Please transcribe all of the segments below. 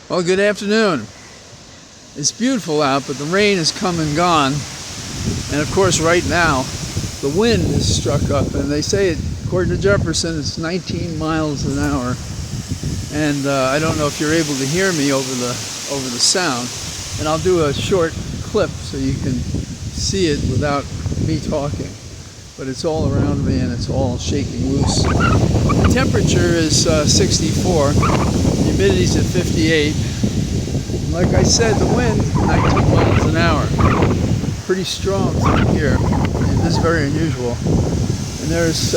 Well, good afternoon. It's beautiful out, but the rain has come and gone. And of course, right now, the wind has struck up, and they say, according to Jefferson, it's 19 miles an hour. And I don't know if you're able to hear me over the sound. And I'll do a short clip so you can see it without me talking. But it's all around me and it's all shaking loose. The temperature is 64. Humidity's at 58. Like I said, the wind, 19 miles an hour. Pretty strong through here. And this is very unusual. And there's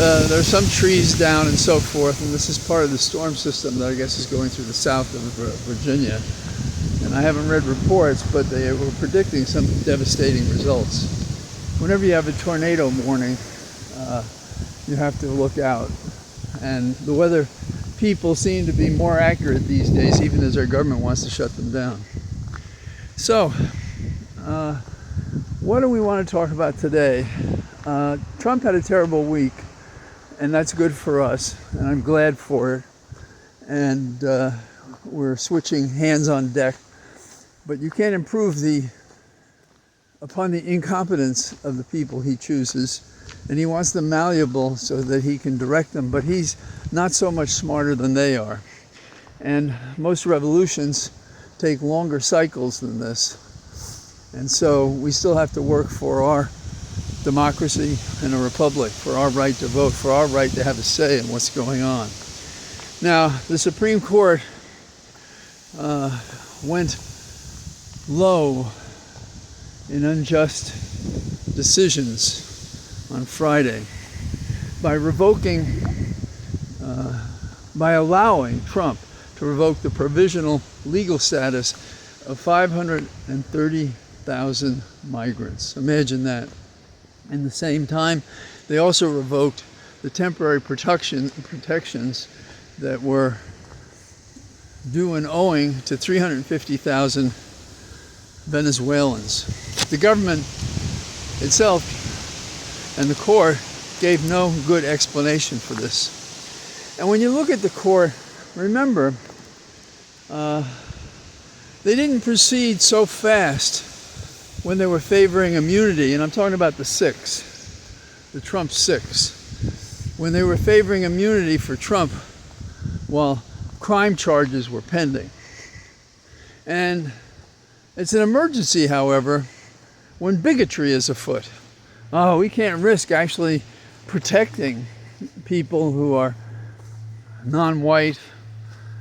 some trees down and so forth, and this is part of the storm system that I guess is going through the south of Virginia. And I haven't read reports, but they were predicting some devastating results. Whenever you have a tornado warning, you have to look out. And the weather people seem to be more accurate these days, even as our government wants to shut them down. So, what do we want to talk about today? Trump had a terrible week, and that's good for us, and I'm glad for it. And we're switching hands on deck. But you can't improve upon the incompetence of the people he chooses, and he wants them malleable so that he can direct them, but he's not so much smarter than they are. And most revolutions take longer cycles than this. And so we still have to work for our democracy and a republic, for our right to vote, for our right to have a say in what's going on. Now, the Supreme Court went low in unjust decisions on Friday by allowing Trump to revoke the provisional legal status of 530,000 migrants. Imagine that. In the same time, they also revoked the temporary protections that were due and owing to 350,000 Venezuelans. The government itself and the court gave no good explanation for this. And when you look at the court, remember, they didn't proceed so fast when they were favoring immunity, and I'm talking about the Trump six, when they were favoring immunity for Trump while crime charges were pending. And it's an emergency, however, when bigotry is afoot. Oh, we can't risk actually protecting people who are non-white,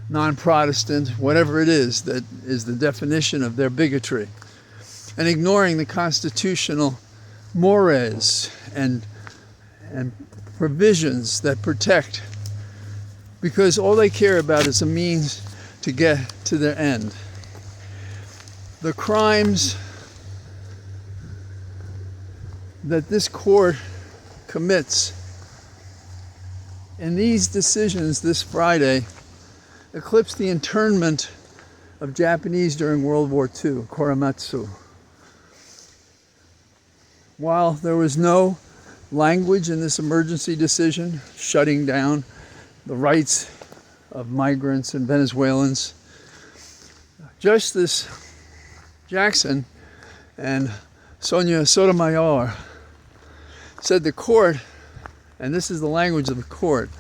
non-Protestant, whatever it is that is the definition of their bigotry, and ignoring the constitutional mores and provisions that protect, because all they care about is a means to get to their end. The crimes that this court commits in these decisions this Friday eclipse the internment of Japanese during World War II, Korematsu. While there was no language in this emergency decision shutting down the rights of migrants and Venezuelans, Justice Jackson and Sonia Sotomayor said the court, and this is the language of the court,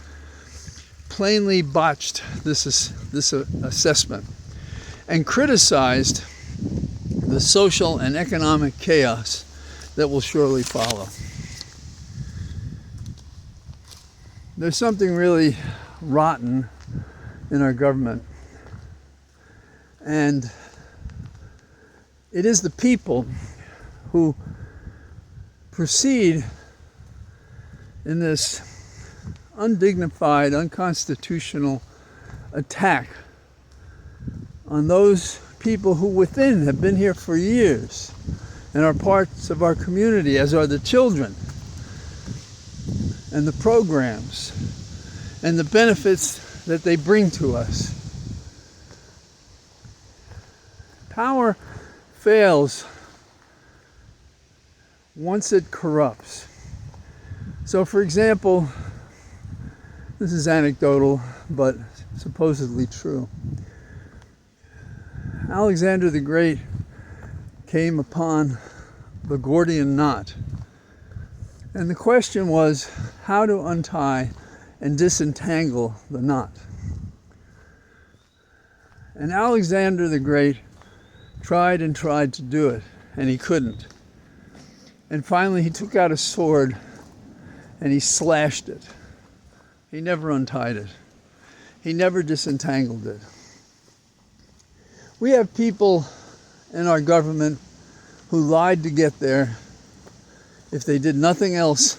plainly botched this assessment and criticized the social and economic chaos that will surely follow. There's something really rotten in our government, and it is the people who proceed in this undignified, unconstitutional attack on those people who within have been here for years and are parts of our community, as are the children and the programs and the benefits that they bring to us. Power fails once it corrupts. So, for example, this is anecdotal, but supposedly true. Alexander the Great came upon the Gordian knot. And the question was how to untie and disentangle the knot. And Alexander the Great tried and tried to do it, and he couldn't. And finally he took out a sword and he slashed it. He never untied it. He never disentangled it. We have people in our government who lied to get there. If they did nothing else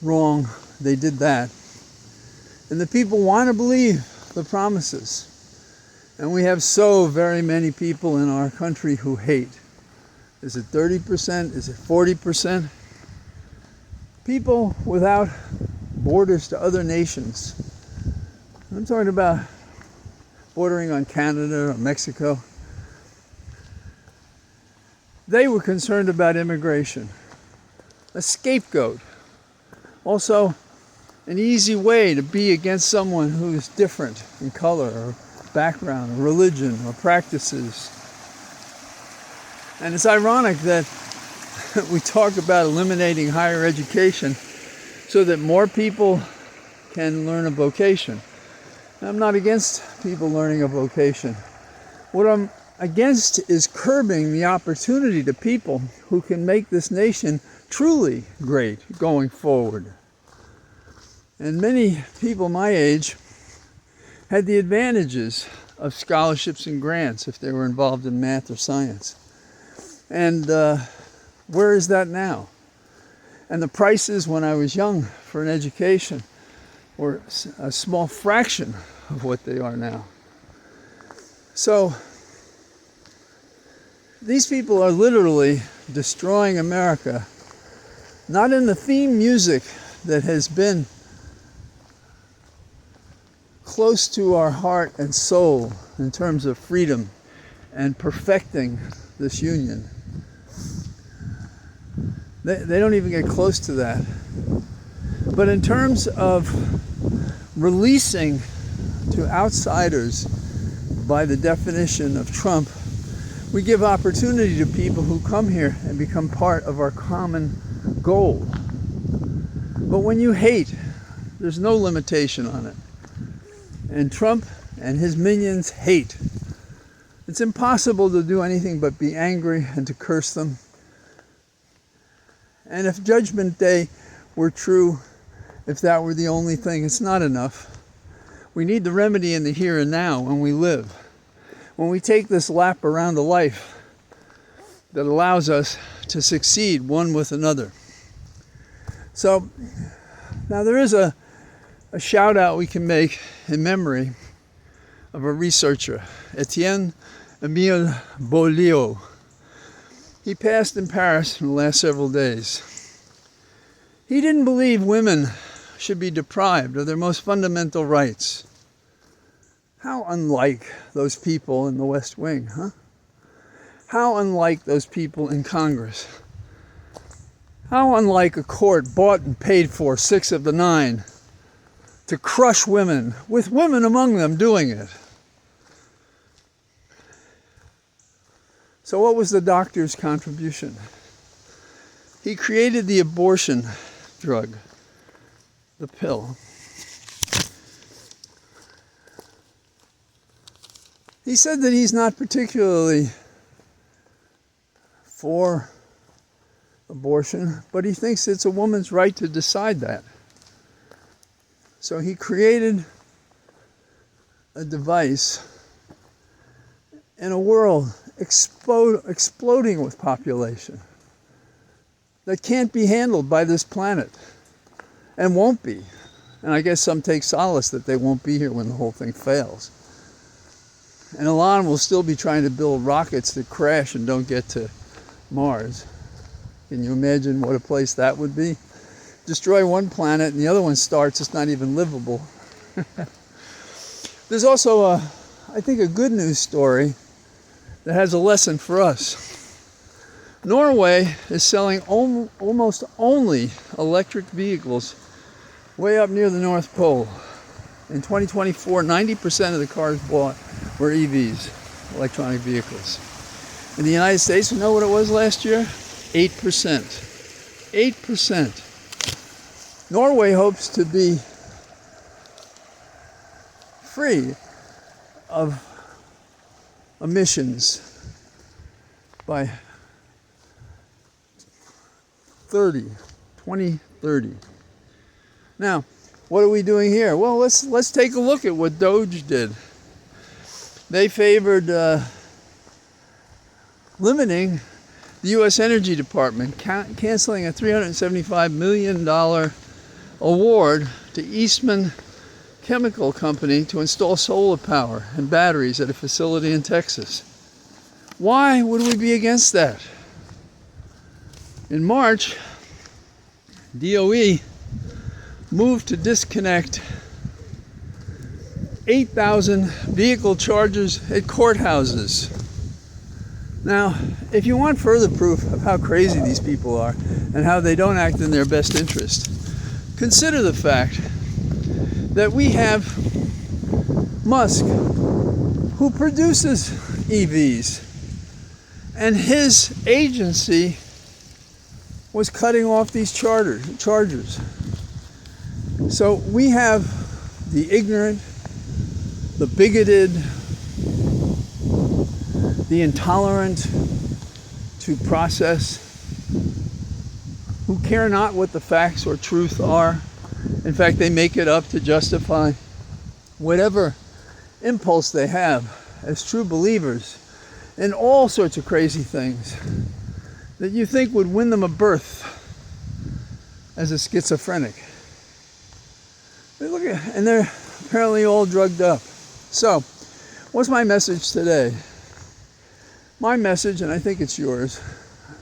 wrong, they did that. And the people want to believe the promises. And we have so very many people in our country who hate. Is it 30%? Is it 40%? People without borders to other nations. I'm talking about bordering on Canada or Mexico. They were concerned about immigration, a scapegoat, also an easy way to be against someone who is different in color or background or religion or practices. And it's ironic that we talk about eliminating higher education so that more people can learn a vocation. I'm not against people learning a vocation. What I'm against is curbing the opportunity to people who can make this nation truly great going forward. And many people my age had the advantages of scholarships and grants if they were involved in math or science. And where is that now? And the prices when I was young for an education were a small fraction of what they are now. So these people are literally destroying America, not in the theme music that has been close to our heart and soul in terms of freedom and perfecting this union. They don't even get close to that. But in terms of releasing to outsiders, by the definition of Trump, we give opportunity to people who come here and become part of our common goal. But when you hate, there's no limitation on it. And Trump and his minions hate. It's impossible to do anything but be angry and to curse them. And if Judgment Day were true, if that were the only thing, it's not enough. We need the remedy in the here and now when we live. When we take this lap around a life that allows us to succeed one with another. So, now there is a shout out we can make in memory of a researcher, Etienne Emile Beaulieu. He passed in Paris in the last several days. He didn't believe women should be deprived of their most fundamental rights. How unlike those people in the West Wing, huh? How unlike those people in Congress. How unlike a court bought and paid for, 6 of the 9, to crush women, with women among them doing it. So what was the doctor's contribution? He created the abortion drug, the pill. He said that he's not particularly for abortion, but he thinks it's a woman's right to decide that. So he created a device in a world exploding with population that can't be handled by this planet and won't be. And I guess some take solace that they won't be here when the whole thing fails. And Elon will still be trying to build rockets that crash and don't get to Mars. Can you imagine what a place that would be? Destroy one planet and the other one starts, it's not even livable. There's also, I think, a good news story that has a lesson for us. Norway is selling almost only electric vehicles way up near the North Pole. In 2024, 90% of the cars bought were EVs. electronic vehicles. In the United States, you know what it was last year? 8%. 8%. Norway hopes to be free of emissions by 2030. Now, what are we doing here? Well, let's take a look at what DOGE did. They favored limiting the U.S. Energy Department, canceling a $375 million award to Eastman Chemical Company to install solar power and batteries at a facility in Texas. Why would we be against that? In March, DOE moved to disconnect 8,000 vehicle chargers at courthouses. Now, if you want further proof of how crazy these people are and how they don't act in their best interest, consider the fact that we have Musk, who produces EVs, and his agency was cutting off these chargers. So we have the ignorant, the bigoted, the intolerant to process, who care not what the facts or truth are. In fact, they make it up to justify whatever impulse they have as true believers in all sorts of crazy things that you think would win them a berth as a schizophrenic. And they're apparently all drugged up. So, what's my message today? My message, and I think it's yours,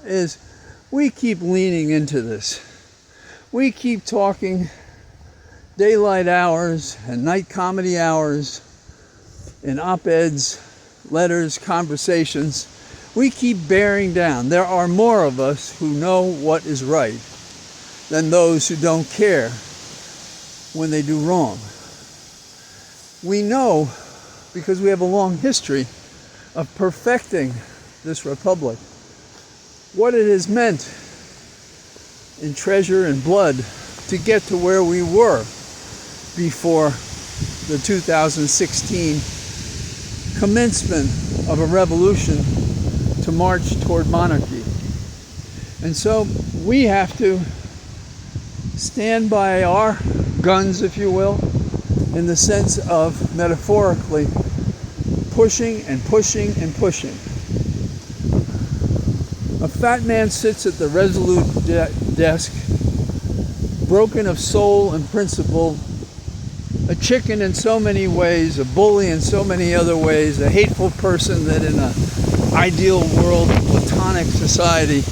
is we keep leaning into this. We keep talking daylight hours and night comedy hours in op-eds, letters, conversations. We keep bearing down. There are more of us who know what is right than those who don't care when they do wrong. We know, because we have a long history of perfecting this republic, what it has meant in treasure and blood to get to where we were before the 2016 commencement of a revolution to march toward monarchy. And so we have to stand by our guns, if you will, in the sense of metaphorically pushing and pushing and pushing. A fat man sits at the Resolute desk, broken of soul and principle, a chicken in so many ways, a bully in so many other ways, a hateful person that in an ideal world, platonic society,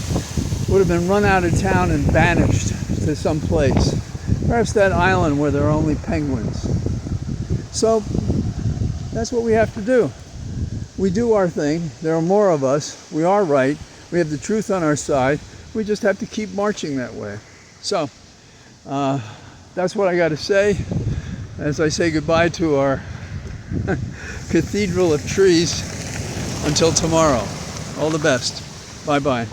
would have been run out of town and banished to some place. Perhaps that island where there are only penguins. So that's what we have to do. We do our thing. There are more of us. We are right. We have the truth on our side. We just have to keep marching that way. So that's what I got to say as I say goodbye to our cathedral of trees until tomorrow. All the best. Bye-bye.